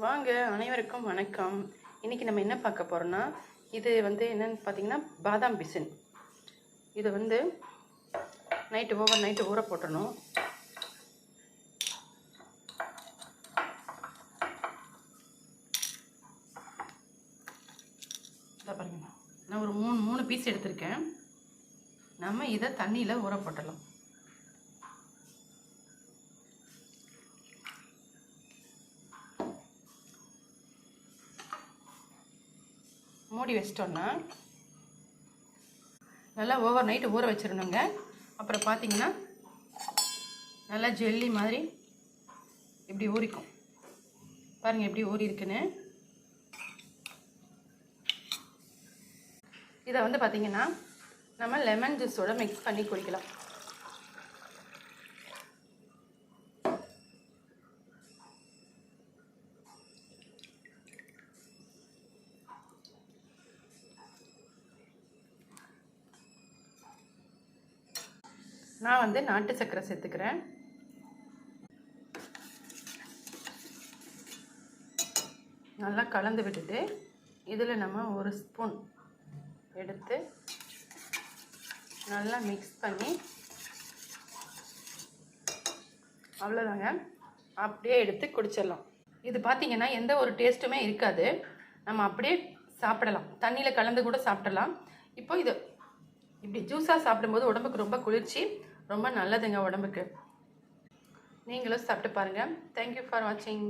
வாங்க அனைவருக்கும் வணக்கம். இன்றைக்கி நம்ம என்ன பார்க்க போகிறோன்னா, இது என்னென்னு பார்த்தீங்கன்னா பாதாம் பிசின். இதை ஓவர் நைட்டு ஊற போட்டணும். இதை பாருங்க, நான் ஒரு மூணு பீஸ் எடுத்திருக்கேன். நம்ம இதை தண்ணியில் ஊற போட்டலாம். மூடி வச்சிட்டோன்னா நல்லா ஓவர் நைட்டு ஊற வச்சிடணுங்க. அப்புறம் பார்த்தீங்கன்னா நல்லா ஜெல்லி மாதிரி இப்படி ஊறிக்கும். பாருங்கள் எப்படி ஊறி இருக்குன்னு. இதை பார்த்தீங்கன்னா நம்ம லெமன் ஜூஸோட மிக்ஸ் பண்ணி குடிக்கலாம். நான் நாட்டு சர்க்கரை சேர்த்துக்கிறேன். நல்லா கலந்து விட்டுட்டு இதில் நம்ம ஒரு ஸ்பூன் எடுத்து நல்லா மிக்ஸ் பண்ணி அவ்வளோதாங்க, அப்படியே எடுத்து குடிச்சிடலாம். இது பார்த்திங்கன்னா எந்த ஒரு டேஸ்ட்டுமே இருக்காது. நம்ம அப்படியே சாப்பிடலாம், தண்ணியில் கலந்து கூட சாப்பிடலாம். இப்போ இது இப்படி ஜூஸாக சாப்பிடும்போது உடம்புக்கு ரொம்ப குளிர்ச்சி, ரொம்ப நல்லதுங்க உடம்புக்கு. நீங்களும் சாப்பிட்டு பாருங்கள். தேங்க்யூ ஃபார் வாட்சிங்.